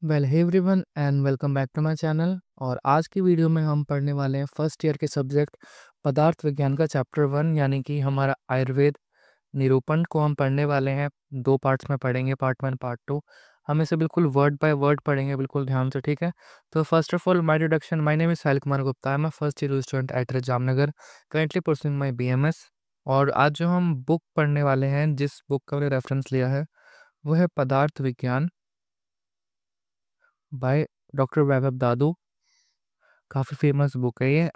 Well hey everyone and welcome back to my channel. और आज की वीडियो में हम पढ़ने वाले हैं फर्स्ट ईयर के सब्जेक्ट पदार्थ विज्ञान का चैप्टर 1 यानी कि हमारा आयुर्वेद निरूपण को हम पढ़ने वाले हैं। दो पार्ट्स में पढ़ेंगे, पार्ट 1 पार्ट 2। हम इसे बिल्कुल वर्ड बाय वर्ड पढ़ेंगे, बिल्कुल ध्यान से, ठीक है। तो first of all my introduction, my name is Sahil Kumar Gupta, I am first year student at Jamnagar, currently pursuing my BMS. और आज जो हम बुक पढ़ने वाले हैं, जिस बुक का मैंने रेफरेंस लिया है वो है पदार्थ विज्ञान बाय डॉक्टर वैभव दादू। काफ़ी फेमस बुक है ये।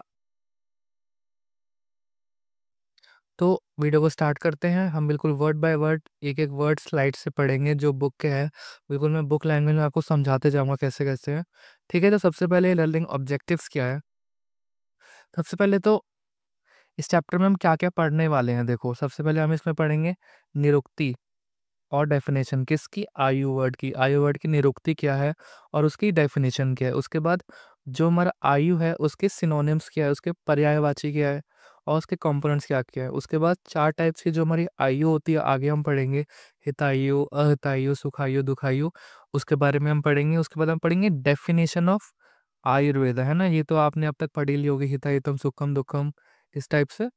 तो वीडियो को स्टार्ट करते हैं। हम बिल्कुल वर्ड बाय वर्ड, एक एक वर्ड स्लाइड से पढ़ेंगे जो बुक के है। बिल्कुल मैं बुक लैंग्वेज में आपको समझाते जाऊंगा कैसे कैसे है, ठीक है। तो सबसे पहले लर्निंग ऑब्जेक्टिव्स क्या है। सबसे पहले तो इस चैप्टर में हम क्या क्या पढ़ने वाले हैं, देखो। सबसे पहले हम इसमें पढ़ेंगे निरुक्ति और डेफिनेशन किसकी, आयु वर्ड की। आयु वर्ड की निरुक्ति क्या है और उसकी डेफिनेशन क्या है। उसके बाद जो हमारा आयु है उसके सिनोनिम्स क्या है, उसके पर्यायवाची क्या है और उसके कंपोनेंट्स क्या क्या है। उसके बाद चार टाइप्स की जो हमारी आयु होती है आगे हम पढ़ेंगे, हितायु, अहितायु, सुखायु, दुखायु, उसके बारे में हम पढ़ेंगे। उसके बाद हम पढ़ेंगे डेफिनेशन ऑफ आयुर्वेद, है ना। ये तो आपने अब तक पढ़ी ली होगी, हितायुतम, सुखम, दुखम, इस टाइप से।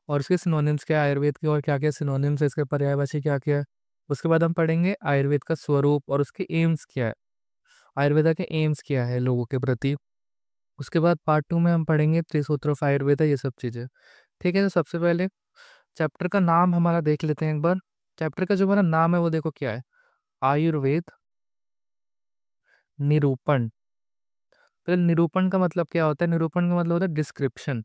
और इसके सिनोनिम्स क्या है आयुर्वेद के, और क्या क्या सिनोनिम्स है, इसके पर्यायवाची क्या क्या है। उसके बाद हम पढ़ेंगे आयुर्वेद का स्वरूप और उसके एम्स क्या है, आयुर्वेदा के एम्स क्या है लोगों के प्रति। उसके बाद पार्ट 2 में हम पढ़ेंगे त्रिसूत्र ऑफ आयुर्वेदा, ये सब चीज़ें, ठीक है। तो सबसे पहले चैप्टर का नाम हमारा देख लेते हैं एक बार। चैप्टर का जो हमारा नाम है वो देखो क्या है, आयुर्वेद निरूपण। तो निरूपण का मतलब क्या होता है, निरूपण का मतलब होता है डिस्क्रिप्शन।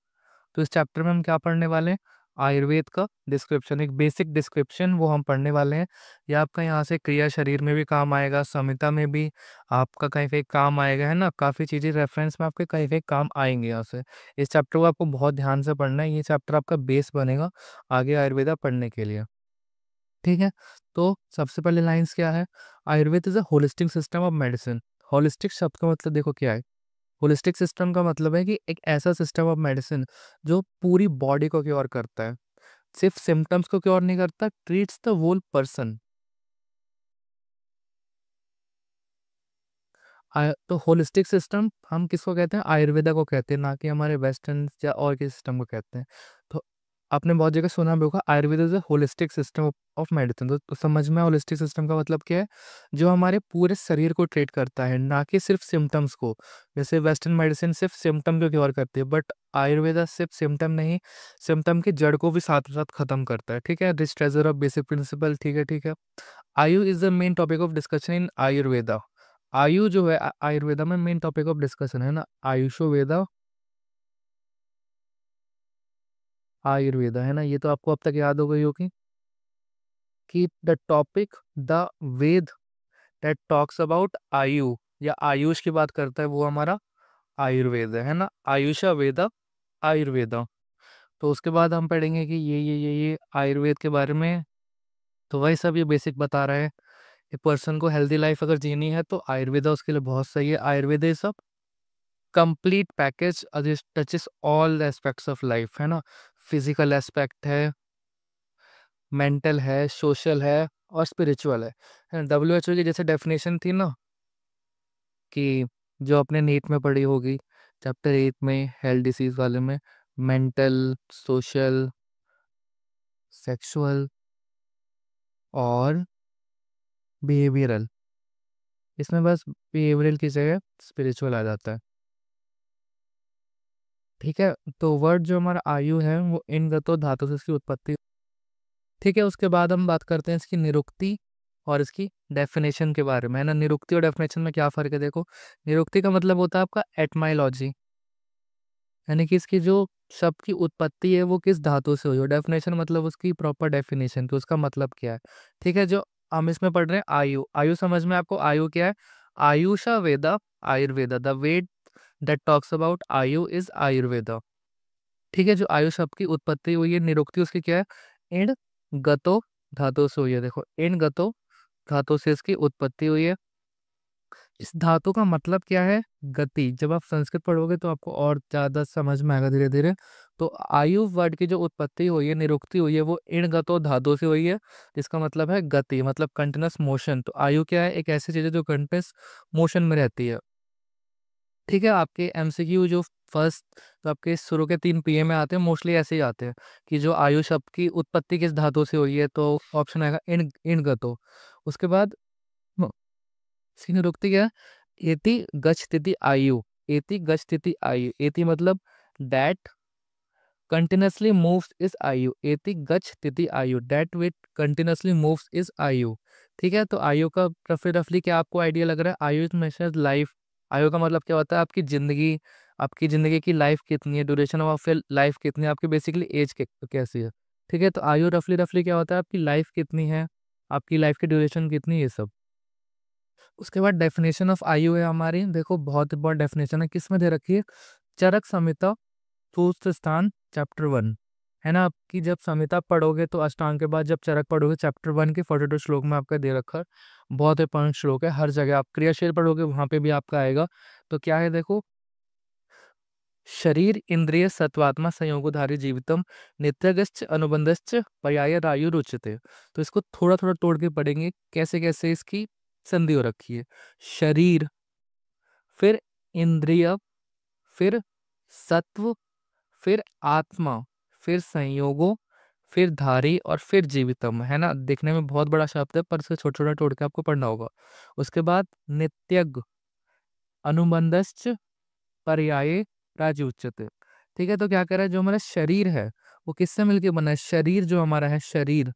तो इस चैप्टर में हम क्या पढ़ने वाले हैं, आयुर्वेद का डिस्क्रिप्शन, एक बेसिक डिस्क्रिप्शन वो हम पढ़ने वाले हैं। ये आपका यहाँ से क्रिया शरीर में भी काम आएगा, संहिता में भी आपका कहीं कहीं काम आएगा, है ना। काफ़ी चीज़ें रेफरेंस में आपके कहीं कहीं काम आएंगे यहाँ से। इस चैप्टर को आपको बहुत ध्यान से पढ़ना है, ये चैप्टर आपका बेस बनेगा आगे आयुर्वेदा पढ़ने के लिए, ठीक है। तो सबसे पहले लाइन्स क्या है, Ayurveda is a holistic system of medicine. Holistic शब्द का मतलब देखो क्या है, होलिस्टिक सिस्टम का मतलब है कि एक ऐसा सिस्टम ऑफ मेडिसिन जो पूरी बॉडी को क्योर करता है, सिर्फ सिम्टम्स को क्योर नहीं करता, ट्रीट्स द होल पर्सन। तो होलिस्टिक सिस्टम हम किसको कहते हैं, आयुर्वेदा को कहते हैं, ना कि हमारे वेस्टर्न या और किसी सिस्टम को कहते हैं। तो आपने बहुत जगह सुना भी होगा Ayurveda is a holistic system of medicine. तो समझ में होलिस्टिक सिस्टम का मतलब क्या है, जो हमारे पूरे शरीर को ट्रीट करता है, ना कि सिर्फ सिम्टम्स को। जैसे वेस्टर्न मेडिसिन सिर्फ सिम्टम को क्योर करती है, बट आयुर्वेदा सिर्फ सिम्टम नहीं, सिम्टम की जड़ को भी साथ साथ खत्म करता है, ठीक है। This treasure of basic principle, ठीक है, ठीक है। आयु is the main topic of discussion in Ayurveda. आयु जो है आयुर्वेदा में मेन टॉपिक ऑफ डिस्कशन है ना, आयुषो वेदा आयुर्वेदा, है ना। ये तो आपको अब तक याद हो गई होगी कि the topic, the Veda that talks about आयु या आयुष की बात करता है वो हमारा आयुर्वेद है ना। आयुषा वेदा आयुर्वेदा। तो उसके बाद हम पढ़ेंगे कि ये आयुर्वेद के बारे में। तो वही सब ये बेसिक बता रहा है, एक पर्सन को हेल्दी लाइफ अगर जीनी है तो आयुर्वेदा उसके लिए बहुत सही है। आयुर्वेदा इज सब complete package, touches all aspects of life, है ना। फिजिकल एस्पेक्ट है, मेंटल है, सोशल है और स्पिरिचुअल है। WHO की जैसे डेफिनेशन थी ना, कि जो अपने नीट में पढ़ी होगी चैप्टर 8 में हेल्थ डिसीज वाले में, मेंटल, सोशल, सेक्सुअल और बिहेवियरल। इसमें बस बिहेवियरल की जगह स्पिरिचुअल आ जाता है, ठीक है। तो वर्ड जो हमारा आयु है वो इन गतो धातु से इसकी उत्पत्ति, ठीक है। उसके बाद हम बात करते हैं इसकी निरुक्ति और इसकी डेफिनेशन के बारे में, है ना। निरुक्ति और डेफिनेशन में क्या फ़र्क है, देखो। निरुक्ति का मतलब होता है आपका एटमाइलॉजी, यानी कि इसकी जो शब्द की उत्पत्ति है वो किस धातु से हुई हो। डेफिनेशन मतलब उसकी प्रॉपर डेफिनेशन कि उसका मतलब क्या है, ठीक है। जो हम इसमें पढ़ रहे हैं आयु, आयु समझ में आपको, आयु क्या है, आयुषा वेदा Ayurveda, the Veda that talks about ayu is Ayurveda, ठीक है। जो आयु शब्द की उत्पत्ति हुई है, निरुक्ति उसकी क्या है, इण गतो धातु से हुई है। देखो, इण गतो धातु से इसकी उत्पत्ति हुई है। इस धातु का मतलब क्या है, गति। जब आप संस्कृत पढ़ोगे तो आपको और ज़्यादा समझ में आएगा धीरे धीरे। तो आयु वर्ड की जो उत्पत्ति हुई है, निरुक्ति हुई है, वो इण गतो धातु से हुई है, जिसका मतलब है गति, मतलब कंटिन्यूस मोशन। तो आयु क्या है? एक ऐसी चीज है जो कंटिन्यूस मोशन में रहती है। ठीक है, आपके एमसीक्यू जो फर्स्ट, तो आपके शुरू के 3 पीए में आते हैं, मोस्टली ऐसे ही आते हैं कि जो आयु शब्द की उत्पत्ति किस धातु से हुई है, तो ऑप्शन आएगा इण इण गतो। उसके बाद सिनुरुक्ति क्या है? एति गच्छ तिथि आयु। एति गच्छ तिथि आयु, एति मतलब दैट continuously moves is आयु। एति गच्छ तिथि आयु, that which continuously moves is आयु। ठीक है, तो आयु का रफली क्या आपको आइडिया लग रहा है? आयु मेजर्स लाइफ। आयु का मतलब क्या होता है? आपकी जिंदगी, आपकी जिंदगी की लाइफ कितनी है, ड्यूरेशन ऑफ लाइफ कितनी है, आपकी बेसिकली एज कैसी है। ठीक है, तो आयु रफली क्या होता है? आपकी लाइफ कितनी है, आपकी लाइफ की ड्यूरेशन कितनी है, ये सब। उसके बाद डेफिनेशन ऑफ आयु है हमारी, देखो बहुत बहुत डेफिनेशन है, किसमें दे रखी है? चरक संहिता सूत्र स्थान चैप्टर 1, है ना? आपकी जब संहिता पढ़ोगे तो अष्टांग के बाद जब चरक पढ़ोगे चैप्टर 1 के 42 श्लोक में आपका दे रखा है। बहुत इंपॉर्टेंट श्लोक है, हर जगह आप क्रियाशील पढ़ोगे वहां पे भी आपका आएगा। तो क्या है देखो, शरीर इंद्रिय सत्वात्मा संयोगोधारी जीवितम नित्यगश्च अनुबंधश्च पर्याय रायु रुचते। तो इसको थोड़ा थोड़ा तोड़ के पढ़ेंगे, कैसे कैसे इसकी संधि हो रखी है। शरीर, फिर इंद्रिय, फिर सत्व, फिर आत्मा, फिर संयोगो, फिर धारी और फिर जीवितम, है ना? दिखने में बहुत बड़ा शब्द है पर इसे छोटा छोटा तोड़ के आपको पढ़ना होगा। उसके बाद नित्यग, अनुबंधश्च पर्याये राज्य उच्चते। ठीक है, तो क्या कह रहा है? जो हमारा शरीर है वो किससे मिलके बना है? शरीर जो हमारा है, शरीर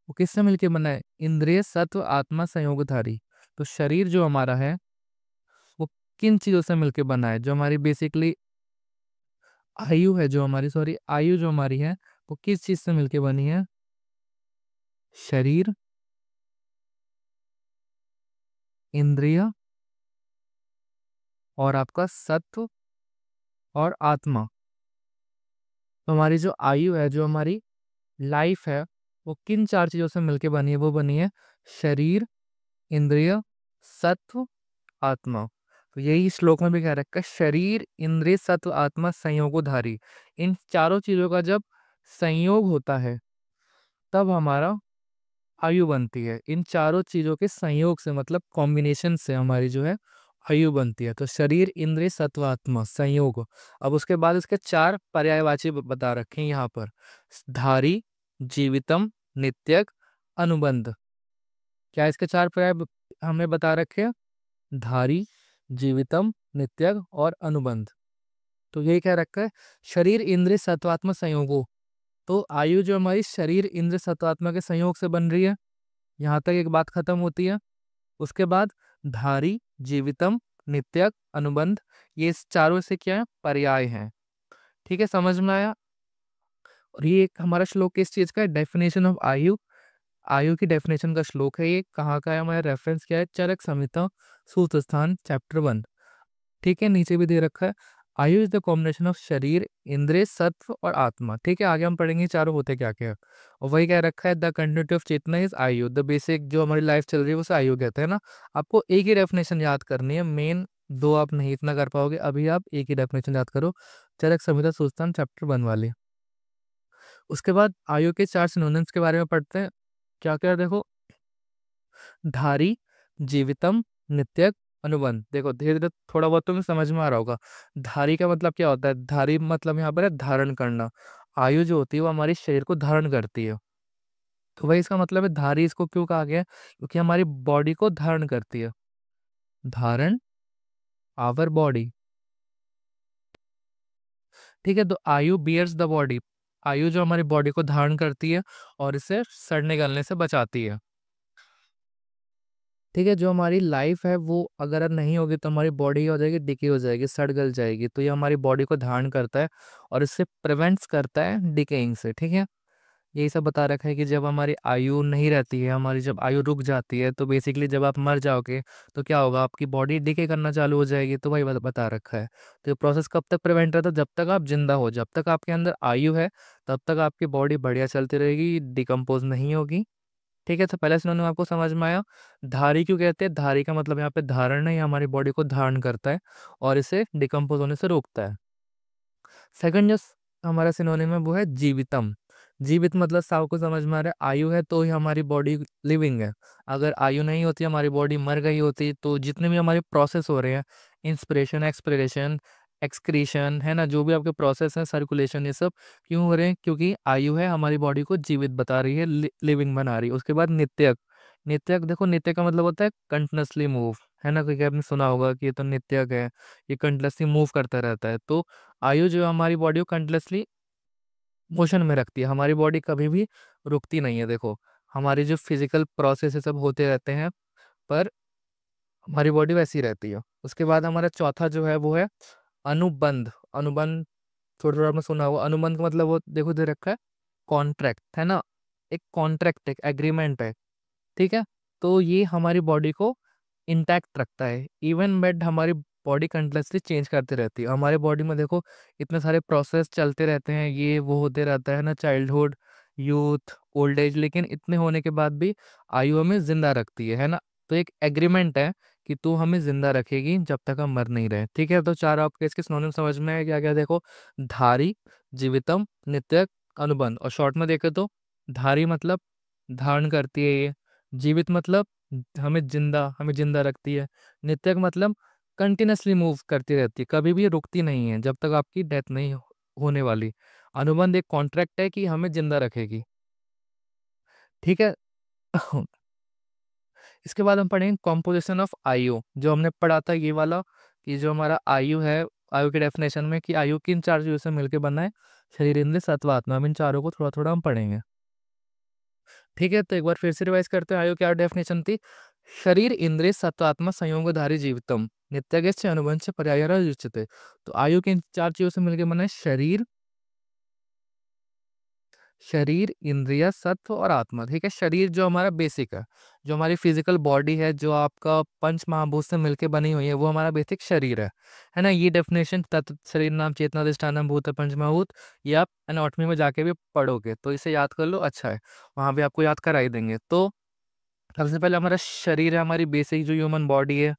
वो किससे मिलके बना है? इंद्रिय सत्व आत्मा संयोगधारी। तो शरीर जो हमारा है वो किन चीजों से मिलके बना है? जो हमारी बेसिकली आयु है, जो हमारी सॉरी आयु जो हमारी है वो किस चीज से मिलके बनी है? शरीर, इंद्रिय और आपका सत्व और आत्मा। तो हमारी जो आयु है, जो हमारी लाइफ है, वो किन 4 चीजों से मिलके बनी है? वो बनी है शरीर, इंद्रिय, सत्व, आत्मा। तो यही श्लोक में भी कह रखा है, शरीर इंद्रिय सत्व आत्मा संयोगोधारी। इन चारों चीजों का जब संयोग होता है तब हमारा आयु बनती है। इन चारों चीजों के संयोग से, मतलब कॉम्बिनेशन से हमारी जो है आयु बनती है। तो शरीर इंद्रिय सत्व आत्मा संयोग। अब उसके बाद इसके 4 पर्यायवाची बता रखे हैं यहाँ पर, धारी, जीवितम, नित्यक, अनुबंध। क्या इसके 4 पर्याय हमें बता रखे हैं? धारी, जीवितम, नित्यक और अनुबंध। तो यही कह रखा है, शरीर इंद्रिय सत्वात्मक संयोगो। तो आयु जो हमारी शरीर इंद्र सत्वात्मा के संयोग से बन रही है, यहाँ तक एक बात खत्म होती है। उसके बाद धारी, जीवितम, नित्यक, अनुबंध, ये इस चारों से क्या है? पर्याय हैं। ठीक है, समझ में आया? और ये एक हमारा श्लोक किस चीज का है? डेफिनेशन ऑफ आयु। आयु की डेफिनेशन का श्लोक है ये। कहाँ का है? हमारा रेफरेंस क्या है? चरक संहिता सूत्र स्थान चैप्टर 1। ठीक है, नीचे भी दे रखा है, आयु इज द कॉम्बिनेशन ऑफ शरीर, इंद्रिय, सत्व और आत्मा। ठीक है, आगे हम पढ़ेंगे चारों होते क्या क्या है। और वही कह रखा है, द कंटिन्यूटी ऑफ चेतना इज आयु। द बेसिक जो हमारी लाइफ चल रही है उसे आयु कहते हैं ना। आपको एक ही डेफिनेशन याद करनी है, मेन दो आप नहीं इतना कर पाओगे, अभी आप एक ही डेफिनेशन याद करो, चरक संहिता सूत्रस्थान चैप्टर 1 वाली। उसके बाद आयु के 4 सिनोनिम्स के बारे में पढ़ते हैं। क्या क्या है देखो, धारी, जीवितम, नित्यक, अनुबंध। देखो धीरे धीरे थोड़ा बहुत तुम्हें समझ में आ रहा होगा। धारी का मतलब क्या होता है? धारी मतलब यहाँ पर है धारण करना। आयु जो होती है वो हमारे शरीर को धारण करती है। तो वही इसका मतलब है, धारी इसको क्यों कहा गया है? क्योंकि हमारी बॉडी को धारण करती है। धारण, आवर बॉडी। ठीक है, तो आयु बियर्स द बॉडी। आयु जो हमारी बॉडी को धारण करती है और इसे सड़ने गलने से बचाती है। ठीक है, जो हमारी लाइफ है वो अगर नहीं होगी तो हमारी बॉडी हो जाएगी, डिके हो जाएगी, सड़ गल जाएगी। तो ये हमारी बॉडी को धारण करता है और इससे प्रिवेंट्स करता है डिकेइंग से। ठीक है, यही सब बता रखा है कि जब हमारी आयु नहीं रहती है, हमारी जब आयु रुक जाती है, तो बेसिकली जब आप मर जाओगे तो क्या होगा? आपकी बॉडी डिके करना चालू हो जाएगी। तो वही बता रखा है। तो ये प्रोसेस कब तक प्रिवेंट रहता है? जब तक आप जिंदा हो, जब तक आपके अंदर आयु है तब तक आपकी बॉडी बढ़िया चलती रहेगी, डिकम्पोज नहीं होगी। ठीक है, तो पहले सिनोनिम आपको समझ में आया। धारी क्यों कहते हैं? धारी का मतलब यहाँ पे धारण है, ये हमारी बॉडी को धारण करता है और इसे डिकम्पोज होने से रोकता है। सेकंड जो हमारा सिनोनिम है वो है जीवितम। जीवित मतलब साव को समझ में आ रहा है, आयु है तो ही हमारी बॉडी लिविंग है। अगर आयु नहीं होती, हमारी बॉडी मर गई होती, तो जितने भी हमारे प्रोसेस हो रहे हैं, इंस्पिरेशन, एक्सपिरेशन, एक्सक्रीशन, है ना, जो भी आपके प्रोसेस है, सर्कुलेशन, ये सब क्यों हो रहे हैं? क्योंकि आयु है हमारी बॉडी को जीवित बता रही है, लिविंग बना रही है। उसके बाद नित्यक। नित्यक देखो, नित्य का मतलब होता है कंटिन्यूसली मूव, है ना, क्योंकि आपने सुना होगा कि ये तो नित्यक है, ये कंटिन्यूसली मूव करता रहता है। तो आयु जो है हमारी बॉडी को कंटिन्यूसली मोशन में रखती है, हमारी बॉडी कभी भी रुकती नहीं है। देखो, हमारी जो फिजिकल प्रोसेस है सब होते रहते हैं, पर हमारी बॉडी वैसी रहती है। उसके बाद हमारा चौथा जो है वो है अनुबंध। अनुबंध थोड़ा थोड़ा आपने सुना होगा। अनुबंध का मतलब वो देखो दे रखा है कॉन्ट्रैक्ट, है ना, एक कॉन्ट्रैक्ट, एक एग्रीमेंट है, ठीक है। तो ये हमारी बॉडी को इंटैक्ट रखता है। इवन बेड हमारी बॉडी कंटिन्यूसली चेंज करती रहती है। हमारे बॉडी में देखो इतने सारे प्रोसेस चलते रहते हैं, ये वो होते रहता है ना, चाइल्डहुड, यूथ, ओल्ड एज, लेकिन इतने होने के बाद भी आयु हमें जिंदा रखती है ना। तो एक एग्रीमेंट है कि तू हमें जिंदा रखेगी जब तक हम मर नहीं रहे, ठीक है। तो चार आपके इसके सिनोनिम समझ में है क्या क्या? देखो, धारी, जीवितम, नित्यक, अनुबंध। और शॉर्ट में देखे तो धारी मतलब धारण करती है ये, जीवित मतलब हमें जिंदा रखती है, नित्यक मतलब कंटिन्यूसली मूव करती रहती है, कभी भी रुकती नहीं है जब तक आपकी डेथ नहीं होने वाली। अनुबंध एक कॉन्ट्रैक्ट है कि हमें जिंदा रखेगी, ठीक है। इसके बाद हम पढ़ेंगे कॉम्पोजिशन ऑफ आयु, जो हमने पढ़ा था ये वाला, कि जो हमारा आयु है, आयु के डेफिनेशन में कि आयु किन चार चीजों से मिलकर बना है, शरीर, इंद्रिय, सत्व, आत्मा। हम इन चारों को थोड़ा थोड़ा हम पढ़ेंगे, ठीक है। तो एक बार फिर से रिवाइज करते हैं। आयु क्या डेफिनेशन थी? शरीर, इंद्रिय, सत्वात्मा, संयोगधारी जीवितम, नित्यगेश्च अनुबंध पर्याय उच्यते। तो आयु के इन चार चीजों से मिलकर बना है शरीर, शरीर, इंद्रिय, सत्व और आत्मा, ठीक है। शरीर जो हमारा बेसिक है, जो हमारी फिजिकल बॉडी है, जो आपका पंच महाभूत से मिलके बनी हुई है, वो हमारा बेसिक शरीर है ना। ये डेफिनेशन तत्व शरीर नाम चेतना अधिष्ठानम भूत पंच महाभूत, ये आप एनाटॉमी में जाके भी पढ़ोगे, तो इसे याद कर लो, अच्छा है, वहां भी आपको याद कराई देंगे। तो सबसे पहले हमारा शरीर है, हमारी बेसिक जो ह्यूमन बॉडी है,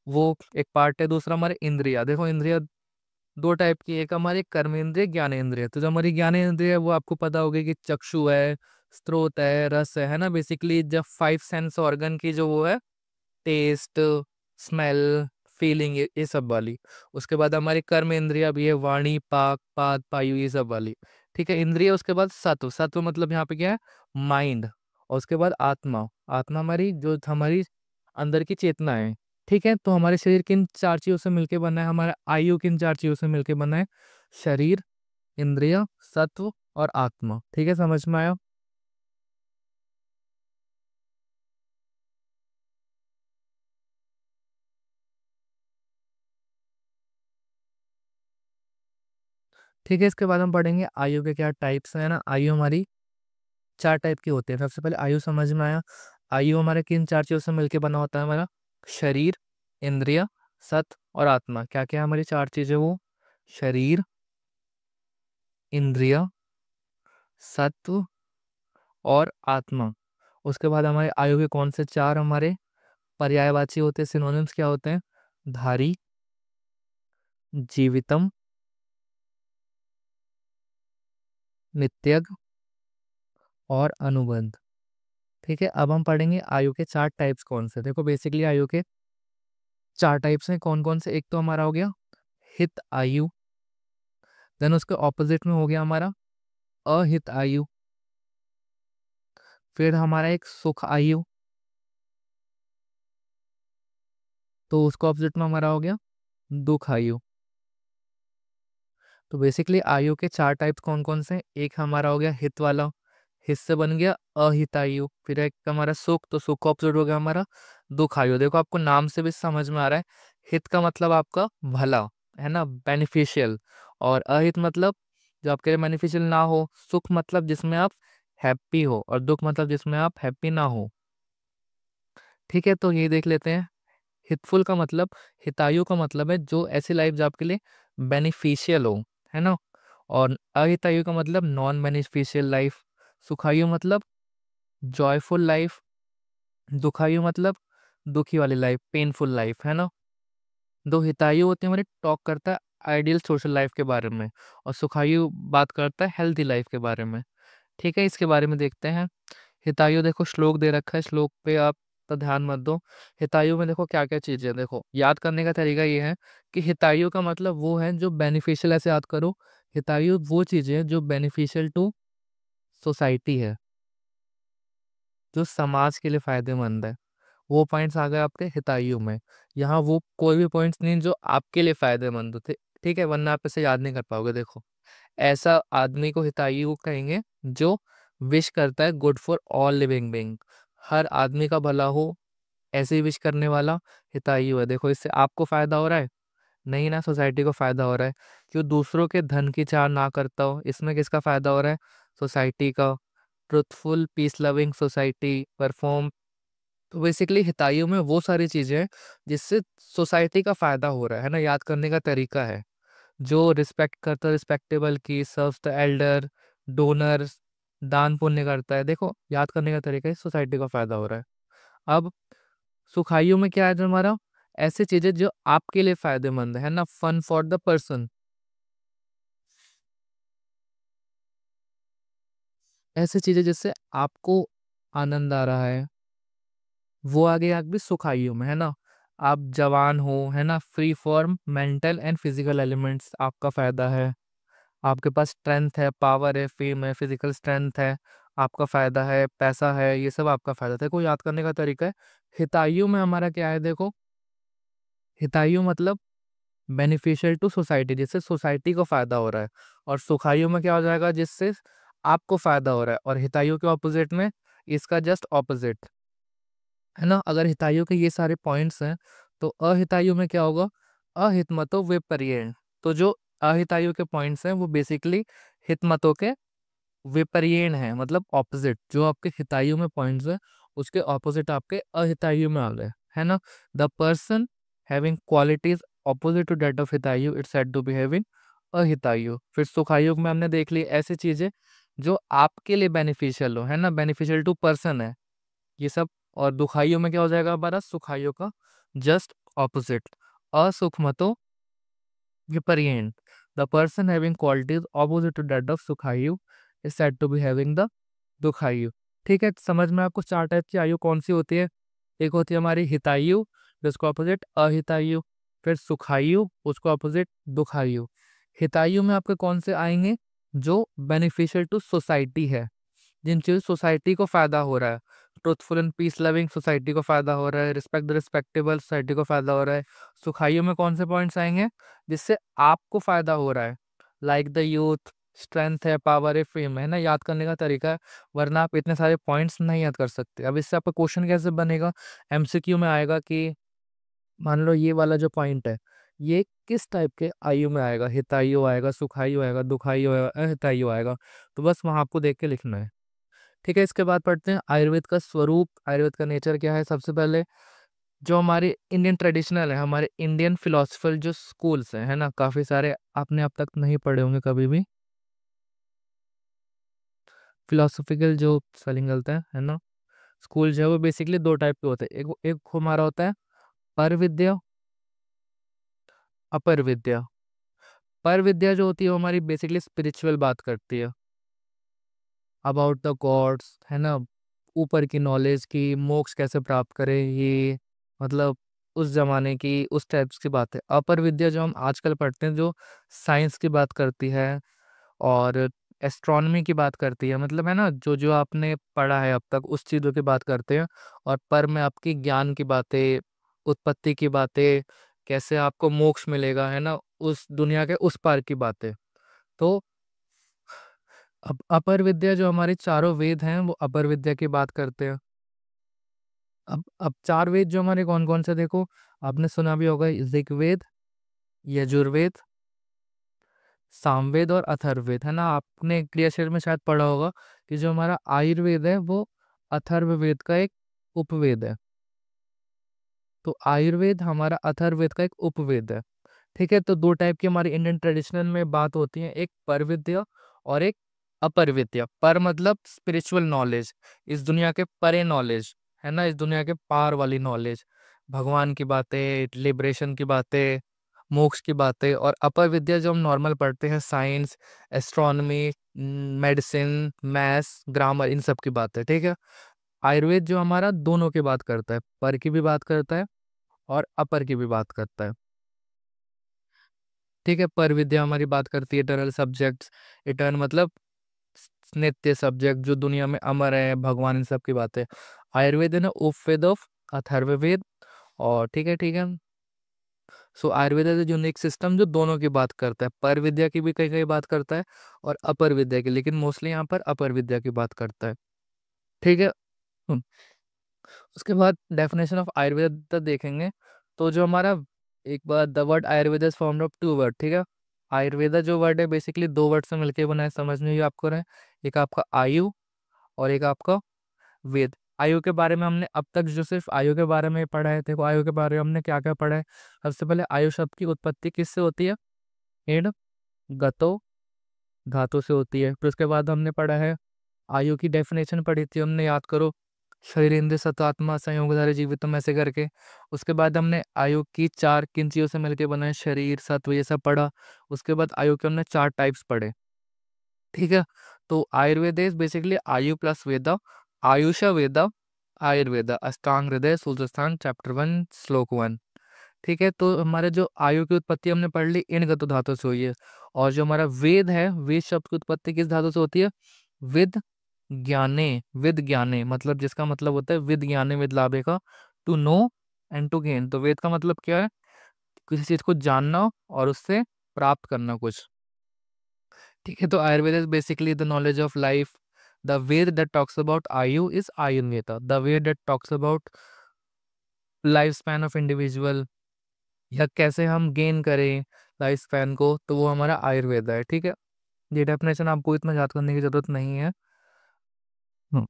वो एक पार्ट है। दूसरा हमारे इंद्रिया, देखो इंद्रिया दो टाइप की, एक हमारी कर्मेंद्रिय, ज्ञानेंद्रिय। तो जो हमारी ज्ञानेंद्रिय है वो आपको पता होगा कि चक्षु है, स्त्रोत है, रस है ना, बेसिकली जब फाइव सेंस ऑर्गन की जो वो है, टेस्ट, स्मेल, फीलिंग, ये सब वाली। उसके बाद हमारी कर्म इंद्रिया भी है, वाणी, पाक, पाद, पायु, ये सब वाली, ठीक है, इंद्रिय। उसके बाद सत्व, सत्व मतलब यहाँ पे क्या है? माइंड। और उसके बाद आत्मा, आत्मा हमारी जो हमारी अंदर की चेतना है, ठीक है। तो हमारे शरीर किन चार चीजों से मिलके बना है? हमारा आयु किन चार चीजों से मिलके बना है? शरीर, इंद्रिय, सत्व और आत्मा, ठीक है, समझ में आया? ठीक है, इसके बाद हम पढ़ेंगे आयु के क्या टाइप्स हैं ना। आयु हमारी चार टाइप की होती है। सबसे पहले आयु समझ में आया। आयु हमारे किन चार चीजों से मिलके बना होता है? हमारा शरीर, इंद्रिय, सत्व और आत्मा। क्या क्या है हमारी चार चीजें? वो शरीर, इंद्रिय, सत्व और आत्मा। उसके बाद हमारे आयु के कौन से चार हमारे पर्यायवाची होते हैं, सिनोनिम्स क्या होते हैं? धारी, जीवितम, नित्यग और अनुबंध, ठीक है। अब हम पढ़ेंगे आयु के चार टाइप्स कौन से। देखो बेसिकली आयु के चार टाइप्स हैं, कौन कौन से? एक तो हमारा हो गया हित आयु, देन उसके ऑपोजिट में हो गया हमारा अहित आयु, फिर हमारा एक सुख आयु, तो उसको ऑपोजिट में हमारा हो गया दुख आयु। तो बेसिकली आयु के चार टाइप्स कौन कौन से हैं? एक हमारा हो गया हित वाला, हित से बन गया अहित आयु। फिर एक हमारा सुख, तो सुख का ऑपोजिट हो गया हमारा दुख आयु। देखो आपको नाम से भी समझ में आ रहा है, हित का मतलब आपका भला, है ना, बेनिफिशियल। और अहित मतलब जो आपके लिए बेनिफिशियल ना हो। सुख मतलब जिसमें आप हैप्पी हो, और दुख मतलब जिसमें आप हैप्पी ना हो, ठीक है। तो ये देख लेते हैं। हितफुल का मतलब, हितायु का मतलब है जो ऐसी लाइफ जो आपके लिए बेनिफिशियल हो, है ना। और अहितायु का मतलब नॉन बेनिफिशियल लाइफ। सुखायु मतलब जॉयफुल लाइफ, दुखायु मतलब दुखी वाली लाइफ, पेनफुल लाइफ, है ना। दो हितायु होते हैं हमारे, टॉक करता है आइडियल सोशल लाइफ के बारे में, और सुखायु बात करता है हेल्थी लाइफ के बारे में। ठीक है, इसके बारे में देखते हैं। हितायु देखो श्लोक दे रखा है, श्लोक पे आप तो ध्यान मत दो। हितायु में देखो क्या क्या चीजें हैं, देखो याद करने का तरीका ये है कि हितायु का मतलब वो है जो बेनिफिशियल, ऐसे याद करो। हितायु वो चीजें हैं जो बेनिफिशियल टू सोसाइटी है, जो समाज के लिए फायदेमंद है। वो पॉइंट्स आ गए आपके हितायु में। यहाँ वो कोई भी पॉइंट्स नहीं जो आपके लिए फायदेमंद हो, ठीक है, वरना आप इसे याद नहीं कर पाओगे। देखो, ऐसा आदमी को हितायु कहेंगे जो विश करता है good for all living being, हर आदमी का भला हो, ऐसे ही विश करने वाला हितायु है। देखो, इससे आपको फायदा हो रहा है? नहीं ना, सोसाइटी को फायदा हो रहा है। क्यों? दूसरों के धन की चाह ना करता हो, इसमें किसका फायदा हो रहा है? सोसाइटी का। Truthful peace loving society perform. तो बेसिकली हितायु में वो सारी चीजें हैं जिससे सोसाइटी का फायदा हो रहा है ना। याद करने का तरीका है, जो रिस्पेक्ट करता है रिस्पेक्टेबल की, सर्व्स द एल्डर, डोनर्स, दान पुण्य करता है। देखो, याद करने का तरीका है, सोसाइटी का फायदा हो रहा है। अब सुखाइयों में क्या है जो हमारा, ऐसी चीजें जो आपके लिए फायदेमंद है ना, फन फॉर द पर्सन, ऐसी चीजें जिससे आपको आनंद आ रहा है, वो आगे आगे भी सुखाइयों में है ना। आप जवान हो, है ना, free form mental and physical elements, आपका फायदा है। आपके पास स्ट्रेंथ है, पावर है, फेम है, फिजिकल स्ट्रेंथ है, आपका फायदा है, पैसा है, ये सब आपका फायदा है। देखो, याद करने का तरीका है। हितायु में हमारा क्या है, देखो, हितायु मतलब बेनिफिशियल टू सोसाइटी, जिससे सोसाइटी को फायदा हो रहा है। और सुखायु में क्या हो जाएगा, जिससे आपको फायदा हो रहा है। और हितायु के ऑपोजिट में इसका जस्ट ऑपोजिट, है ना। अगर हितायु के ये सारे पॉइंट्स हैं, तो अहितायु में क्या होगा? अहितमतो विपर्ययन। तो जो अहितायु के पॉइंट्स हैं वो बेसिकली हितमतों के विपर्ययन है, मतलब ऑपोजिट। जो आपके हितायु में पॉइंट्स है उसके ऑपोजिट आपके अहितायु में आ गए, है ना। The person having qualities opposite to that of hitayu, it's said to be having ahitayu. फिर सुखायु में हमने देख ली ऐसी चीजें जो आपके लिए बेनिफिशियल हो, है ना, बेनिफिशियल टू पर्सन है ये सब। और दुखाइयों में क्या हो जाएगा हमारा, सुखाइयों का जस्ट ऑपोजिट, असुखमतो विपर्ययन। The person having qualities opposite to that of sukhayu is said to be having the dukhayu. ठीक है, समझ में आपको चार टाइप की आयु कौन सी होती है? एक होती है हमारी हितायु, जिसको ऑपोजिट अहितायु। फिर सुखायु, उसको ऑपोजिट दुखायु। हितायु में आपके कौन से आएंगे? जो बेनिफिशियल टू सोसाइटी है, जिन चीज सोसाइटी को फायदा हो रहा है। Truthful and peace loving society को फायदा हो रहा है, रिस्पेक्ट द रिस्पेक्टेबल सोसाइटी को फायदा हो रहा है। सुखाइयों में कौन से पॉइंट्स आएंगे जिससे आपको फायदा हो रहा है? लाइक द यूथ, स्ट्रेंथ है, पावर है, फेम है ना। याद करने का तरीका है, वरना आप इतने सारे पॉइंट्स नहीं याद कर सकते। अब इससे आपका क्वेश्चन कैसे बनेगा? एमसीक्यू में आएगा कि मान लो ये वाला जो पॉइंट है, ये किस टाइप के आयु में आएगा? हितायु आएगा, सुखायु आएगा, दुखायु आएगा, अहितायु आएगा। तो बस वहां आपको देख के लिखना है। ठीक है, इसके बाद पढ़ते हैं आयुर्वेद का स्वरूप, आयुर्वेद का नेचर क्या है। सबसे पहले जो हमारे इंडियन ट्रेडिशनल है, हमारे इंडियन फिलोसफर जो स्कूल्स हैं, है ना, काफी सारे आपने अब तक नहीं पढ़े होंगे कभी भी। फिलोसफिकल जो स्पेलिंग गलत है ना, स्कूल जो है वो बेसिकली दो टाइप के होते हैं। एक हमारा होता है पर विद्या, अपर विद्या। पर विद्या जो होती है वो हमारी बेसिकली स्पिरिचुअल बात करती है, अबाउट द गॉड्स, है ना, ऊपर की नॉलेज की, मोक्ष कैसे प्राप्त करें, ये मतलब उस जमाने की, उस टाइप्स की बात है। अपर विद्या जो हम आजकल पढ़ते हैं, जो साइंस की बात करती है और एस्ट्रोनॉमी की बात करती है, मतलब है ना, जो जो आपने पढ़ा है अब तक उस चीज़ों की बात करते हैं। और पर में आपकी ज्ञान की बातें, उत्पत्ति की बातें, कैसे आपको मोक्ष मिलेगा, है ना, उस दुनिया के उस पार की बातें। तो अब अपर विद्या जो हमारे चारों वेद हैं वो अपर विद्या की बात करते हैं। अब चार वेद जो हमारे कौन कौन से, देखो, आपने सुना भी होगा, ऋग्वेद, यजुर्वेद, सामवेद और अथर्ववेद, है ना। आपने क्रियाशील में शायद पढ़ा होगा कि जो हमारा आयुर्वेद है वो अथर्ववेद का एक उपवेद है। तो आयुर्वेद हमारा अथर्ववेद का एक उपवेद है। ठीक है, तो दो टाइप की हमारी इंडियन ट्रेडिशनल में बात होती है, एक पर विद्या और एक अपर विद्या। पर मतलब स्पिरिचुअल नॉलेज, इस दुनिया के परे नॉलेज, है ना, इस दुनिया के पार वाली नॉलेज, भगवान की बातें, लिबरेशन की बातें, मोक्ष की बातें, और अपर विद्या जो हम नॉर्मल पढ़ते हैं, science, astronomy, medicine, maths, grammar, इन सब की बातें, ठीक है। आयुर्वेद जो हमारा दोनों की बात करता है, पर की भी बात करता है और अपर की भी बात करता है, ठीक है। पर विद्या हमारी बात करती है इटर्नल सब्जेक्ट्स, इटर्न मतलब नित्य सब्जेक्ट जो दुनिया में अमर है, भगवान, इन सब की बातें। आयुर्वेद है ना उपवेद ऑफ अथर्ववेद, और ठीक है। सो आयुर्वेद इज यूनिक सिस्टम जो दोनों की बात करता है, पर विद्या की भी कई कई बात करता है और अपर विद्या की, लेकिन मोस्टली यहाँ पर अपर विद्या की बात करता है, ठीक है। हम्म, उसके बाद डेफिनेशन ऑफ आयुर्वेद तक देखेंगे। तो जो हमारा, एक बार, the word Ayurveda is formed of two word, ठीक है। आयुर्वेदा जो वर्ड है बेसिकली दो वर्ड से मिलकर बना है, समझ में ही आपको रहे। एक आपका आयु और एक आपका वेद। आयु के बारे में हमने अब तक जो सिर्फ आयु के बारे में पढ़ा है, देखो आयु के बारे में हमने क्या क्या पढ़ा है। सबसे पहले आयु शब्द की उत्पत्ति किससे होती है? एड गतो धातु से होती है। फिर उसके बाद हमने पढ़ा है, आयु की डेफिनेशन पढ़ी थी हमने, याद करो, शरीर इंद्रिय सत्वात्मा संयोगधारी जीवितम ऐसे करके। उसके बाद हमने आयु की चार किन चीजों से मिलकर बना है, शरीर, सत्व, ये सब पढ़ा। उसके बाद आयु के हमने चार टाइप्स पढ़े, ठीक है। तो आयुर्वेद इज बेसिकली आयु प्लस वेदा, आयुष वेदा, आयुर्वेदा, अष्टांग हृदय सूत्रस्थान, चैप्टर 1 श्लोक 1, ठीक है। तो हमारे जो आयु की उत्पत्ति हमने पढ़ ली, इन गतो धातु से हुई है। और जो हमारा वेद है, वेद शब्द की उत्पत्ति किस धातु से होती है? विद ज्ञाने, विद ज्ञाने, मतलब जिसका मतलब होता है विद ज्ञाने विद लाभे का, to know and to gain. तो वेद का मतलब क्या है? किसी चीज को जानना और उससे प्राप्त करना कुछ, ठीक है। तो Ayurveda is basically the knowledge of life. The way that talks about ayu is Ayurveda, the way that talks about life span of individual, या कैसे हम गेन करें लाइफ स्पैन को, तो वो हमारा आयुर्वेद है, ठीक है। ये डेफिनेशन आपको इतना याद करने की जरूरत नहीं है। हम्म,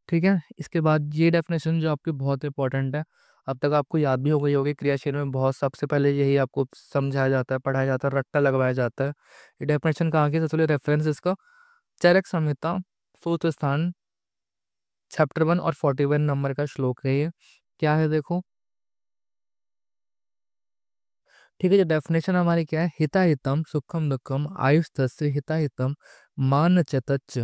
ठीक है। इसके बाद ये डेफिनेशन जो आपकी बहुत इंपॉर्टेंट है, अब तक आपको याद भी हो गई होगी, क्रियाशील में बहुत सबसे पहले यही आपको समझाया जाता है, पढ़ाया जाता है, रट्टा लगवाया जाता है। ये डेफिनेशन कहाँ की? सबसे पहले रेफरेंस इसका चरक संहिता, सूत्र स्थान, चैप्टर 1 और 41 नंबर का श्लोक है ये। क्या है देखो, ठीक है। जो डेफिनेशन हमारी क्या है, हिता हितम सुखम दुखम आयुष तस्य हिता हितम मान चतच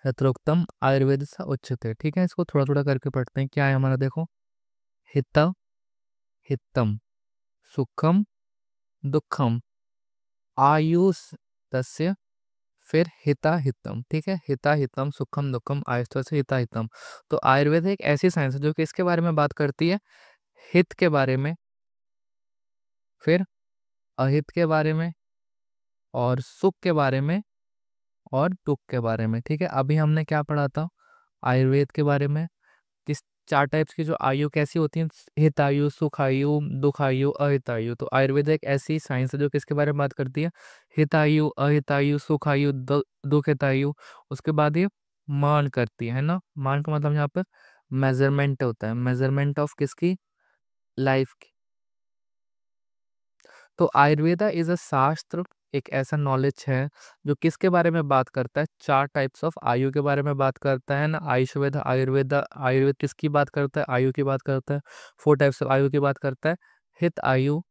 यथोक्तम आयुर्वेद सा उच्यते, ठीक है। इसको थोड़ा थोड़ा करके पढ़ते हैं। क्या है हमारा देखो, हिता हितम सुखम दुखम आयुष तस्य, फिर हिता हितम, ठीक है। हिता हितम सुखम दुखम आयुष तस्य हिता हितम। तो आयुर्वेद एक ऐसी साइंस है जो कि इसके बारे में बात करती है, हित के बारे में, फिर अहित के बारे में, और सुख के बारे में, और दुख के बारे में, ठीक है। अभी हमने क्या पढ़ा था आयुर्वेद के बारे में, किस चार टाइप्स की जो आयु कैसी होती है, हितायु, सुखायु, दुखायु, अहितायु। तो आयुर्वेद एक ऐसी साइंस है जो किसके बारे में बात करती है, हितायु, अहितायु, सुखायु, दुखितायु। उसके बाद ये मान करती है ना। मान का मतलब यहाँ पर मेजरमेंट होता है, मेजरमेंट ऑफ किसकी? लाइफ। तो आयुर्वेदा इज अ शास्त्र, एक ऐसा नॉलेज है जो किसके बारे में बात करता है, चार टाइप्स ऑफ आयु के बारे में बात करता है ना। आयुर्वेद, आयुर्वेदा, आयुर्वेद किसकी बात करता है? आयु की बात करता है। फोर टाइप्स ऑफ आयु की बात करता है, हित आयु,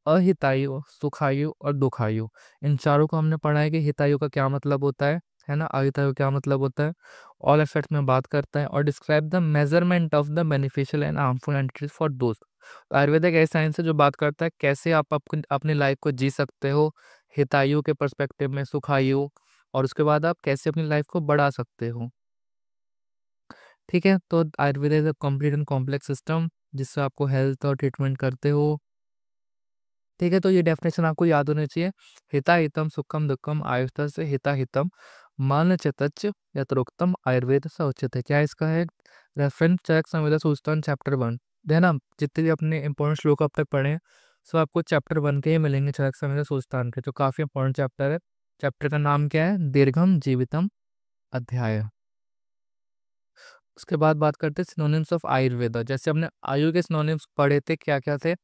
अहितायु, सुखायु और दुखायु। इन चारों को हमने पढ़ा है कि हितायु का क्या मतलब होता है ना, अहितायु क्या मतलब होता है, ऑल एफेक्ट में बात करता है, और describe the measurement of the beneficial and harmful entities for दोस्त। आयुर्वेद एक ऐसा साइंस है जो बात करता है कैसे आप अपनी लाइफ को जी सकते हो हितायु के पर्सपेक्टिव में, सुखायु, और उसके बाद आप कैसे अपनी लाइफ को बढ़ा सकते हो, ठीक है। तो Ayurveda is a complete and complex system जिससे आपको हेल्थ और ट्रीटमेंट करते हो, ठीक है। तो ये डेफिनेशन आपको याद होनी चाहिए, हिता हितम सुखम दुखम आयुष से हिता हितम मान चतच यथोक्तम आयुर्वेद स उच्यते। क्या इसका है रेफरेंस? चरक संहिता सूचना चैप्टर 1, है ना। जितने भी अपने इंपॉर्टेंट श्लोक अब तक पढ़े हैं, सब आपको चैप्टर 1 के ही मिलेंगे, चरक संहिता सूचना के, जो काफी इंपॉर्टेंट चैप्टर है। चैप्टर का नाम क्या है? दीर्घम जीवितम अध्याय। उसके बाद बात करते हैं सिनोनिम्स ऑफ आयुर्वेदा। जैसे हमने आयु के सिनोनिम्स पढ़े थे, क्या क्या थे?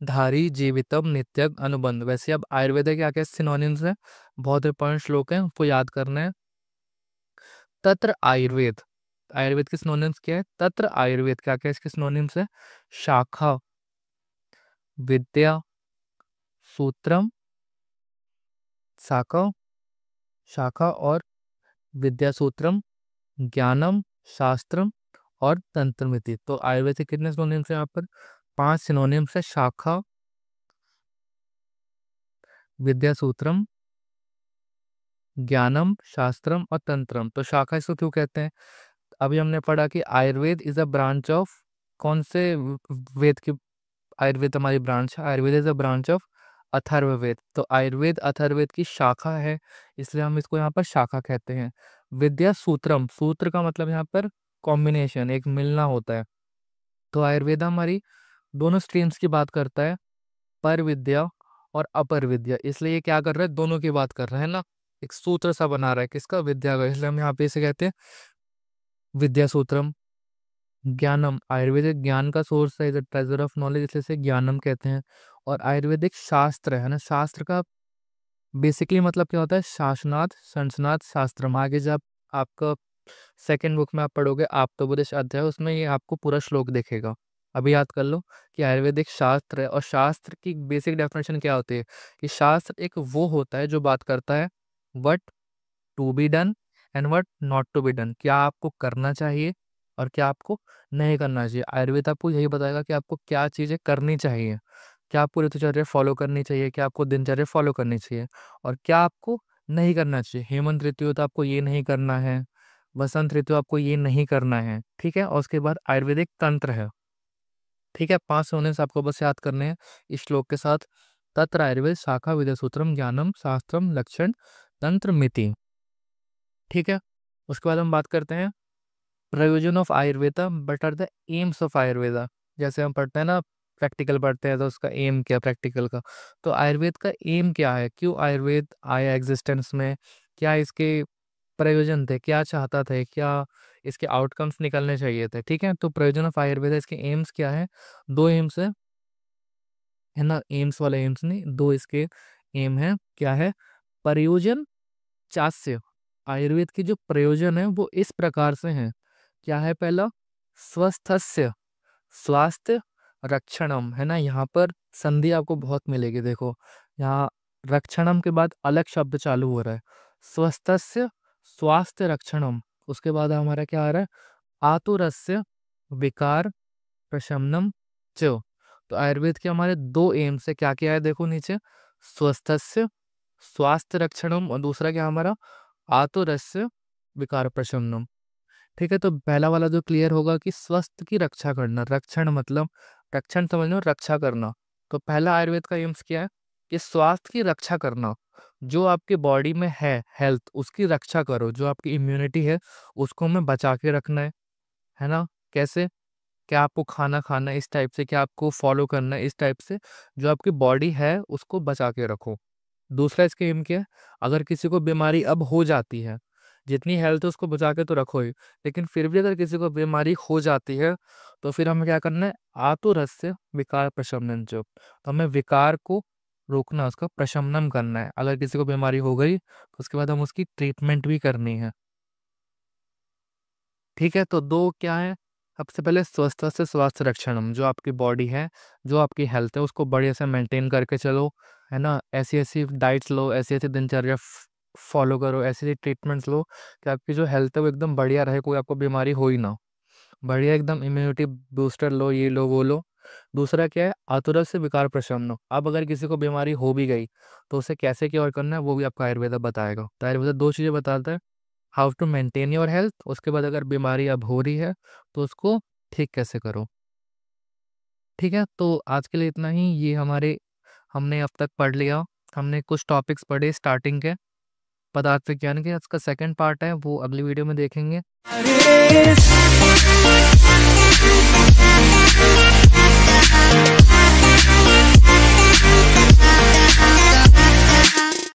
धारी, जीवितम, नित्यग, अनुबंध। वैसे अब आयुर्वेद के क्या क्या सिनोनिम्स है, बहुत इंपॉर्टेंट श्लोक है, उनको याद करना है। तत्र आयुर्वेद, आयुर्वेद के सिनोनिम्स क्या है? तत्र आयुर्वेद क्या क्या इसके सिनोनिम्स है? शाखा, विद्या, सूत्रम, शाखा शाखा और विद्या सूत्रम, ज्ञानम, शास्त्रम और तंत्रमिति। तो आयुर्वेद के कितने सिनोनिम्स है यहाँ पर? 5 सिनोनिम्स है। शाखा, विद्या सूत्रम, ज्ञानम, शास्त्रम और तंत्रम। तो शाखा इसको क्यों कहते हैं? अभी हमने पढ़ा कि Ayurveda is a branch of, कौन से वेद की आयुर्वेद हमारी ब्रांच है? Ayurveda is a branch of Atharvaveda. तो आयुर्वेद अथर्ववेद की शाखा है, इसलिए हम इसको यहाँ पर शाखा कहते हैं। विद्या सूत्रम, सूत्र का मतलब यहाँ पर कॉम्बिनेशन, एक मिलना होता है। तो आयुर्वेद हमारी दोनों स्ट्रीम्स की बात करता है, पर विद्या और अपर विद्या। इसलिए ये क्या कर रहा है? दोनों की बात कर रहा है ना, एक सूत्र सा बना रहा है किसका? विद्या का। इसलिए हम यहाँ पे इसे कहते हैं विद्या सूत्रम। ज्ञानम, आयुर्वेदिक ज्ञान का सोर्स है, इज ट्रेजर ऑफ नॉलेज, इसलिए इसे ज्ञानम कहते हैं। और आयुर्वेदिक शास्त्र है ना, शास्त्र का बेसिकली मतलब क्या होता है? शासनाथ, संसनाथ, शास्त्रम। आगे जब आपका सेकेंड बुक में आप पढ़ोगे आप्तोपदेश अध्याय, उसमें ये आपको पूरा श्लोक दिखेगा। अभी याद कर लो कि आयुर्वेदिक शास्त्र है, और शास्त्र की बेसिक डेफिनेशन क्या होती है? कि शास्त्र एक वो होता है जो बात करता है what to be done and what not to be done, क्या आपको करना चाहिए और क्या आपको नहीं करना चाहिए। आयुर्वेद आपको यही बताएगा कि आपको क्या चीज़ें करनी चाहिए, क्या आपको ऋतुचर्या फॉलो करनी चाहिए, क्या आपको दिनचर्या फॉलो करनी चाहिए, और क्या आपको नहीं करना चाहिए। हेमंत ऋतु है तो आपको ये नहीं करना है, बसंत ऋतु आपको ये नहीं करना है, ठीक है। और उसके बाद आयुर्वेदिक तंत्र है, ठीक है। 5 होने से आपको बस याद करने हैं इस श्लोक के साथ। तत्र आयुर्वेद शाखा विद्या सूत्रम ज्ञानम शास्त्रम लक्षण तंत्र मिति, ठीक है। उसके बाद हम बात करते हैं प्रयोजन of Ayurveda, but are the aims of Ayurveda. जैसे हम पढ़ते हैं ना, प्रैक्टिकल पढ़ते हैं तो उसका एम क्या प्रैक्टिकल का, तो आयुर्वेद का एम क्या है? क्यों आयुर्वेद आया एग्जिस्टेंस में? क्या इसके प्रयोजन थे? क्या चाहता था? क्या इसके आउटकम्स निकलने चाहिए थे? ठीक है, तो प्रयोजन ऑफ आयुर्वेदा, इसके एम्स क्या है? 2 एम्स है ना, एम्स वाले एम्स नहीं, 2 इसके एम है। क्या है? प्रयोजन चास्य, आयुर्वेद की जो प्रयोजन है वो इस प्रकार से है। क्या है? पहला स्वस्थस्य, स्वास्थ्य रक्षणम, है ना। यहाँ पर संधि आपको बहुत मिलेगी, देखो यहाँ रक्षणम के बाद अलग शब्द चालू हो रहा है, स्वस्थस्य स्वास्थ्य रक्षणम। उसके बाद हमारा क्या आ रहा है? आतुरस्य विकार प्रशमनम च। तो आयुर्वेद के हमारे 2 एम से क्या क्या है? देखो नीचे, स्वस्थस्य स्वास्थ्य रक्षणम, और दूसरा क्या हमारा? आतुरस्य विकार प्रशमनम, ठीक है। तो पहला वाला जो क्लियर होगा कि स्वस्थ की रक्षा करना, रक्षण मतलब रक्षण समझ लो, रक्षा करना। तो पहला आयुर्वेद का एम्स क्या है? कि स्वास्थ्य की रक्षा करना, जो आपके बॉडी में है हेल्थ, उसकी रक्षा करो। जो आपकी इम्यूनिटी है उसको हमें बचा के रखना है ना। कैसे? क्या आपको खाना खाना है इस टाइप से, क्या आपको फॉलो करना है इस टाइप से, जो आपकी बॉडी है उसको बचा के रखो। दूसरा इसके एम क्या है? अगर किसी को बीमारी अब हो जाती है, जितनी हेल्थ है उसको बचा के तो रखो ही, लेकिन फिर भी अगर किसी को बीमारी हो जाती है तो फिर हमें क्या करना है? आतुरस्य विकार प्रशमनम च। तो हमें विकार को रोकना, उसका प्रशमनम करना है। अगर किसी को बीमारी हो गई तो उसके बाद हम उसकी ट्रीटमेंट भी करनी है, ठीक है। तो 2 क्या है? सबसे पहले स्वस्थ से स्वास्थ्य रक्षणम, जो आपकी बॉडी है, जो आपकी हेल्थ है उसको बढ़िया से मेंटेन करके चलो, है ना। ऐसी ऐसी डाइट्स लो, ऐसी ऐसी दिनचर्या फॉलो करो, ऐसी ऐसी ट्रीटमेंट्स लो कि आपकी जो हेल्थ है वो एकदम बढ़िया रहे, कोई आपको बीमारी हो ही ना। बढ़िया एकदम इम्यूनिटी बूस्टर लो, ये लो वो लो। दूसरा क्या है? आतुरस्य से विकार प्रशमन। अब अगर किसी को बीमारी हो भी गई तो उसे कैसे क्योर करना है वो भी आपका आयुर्वेद बताएगा। तो आयुर्वेद 2 चीज़ें बताता है, how to maintain your health, उसके बाद अगर बीमारी अब हो रही है तो उसको ठीक कैसे करो, ठीक है। तो आज के लिए इतना ही, ये हमने अब तक पढ़ लिया। हमने कुछ टॉपिक्स पढ़े स्टार्टिंग के, पदार्थ विज्ञान के। इसका सेकंड पार्ट है वो अगली वीडियो में देखेंगे।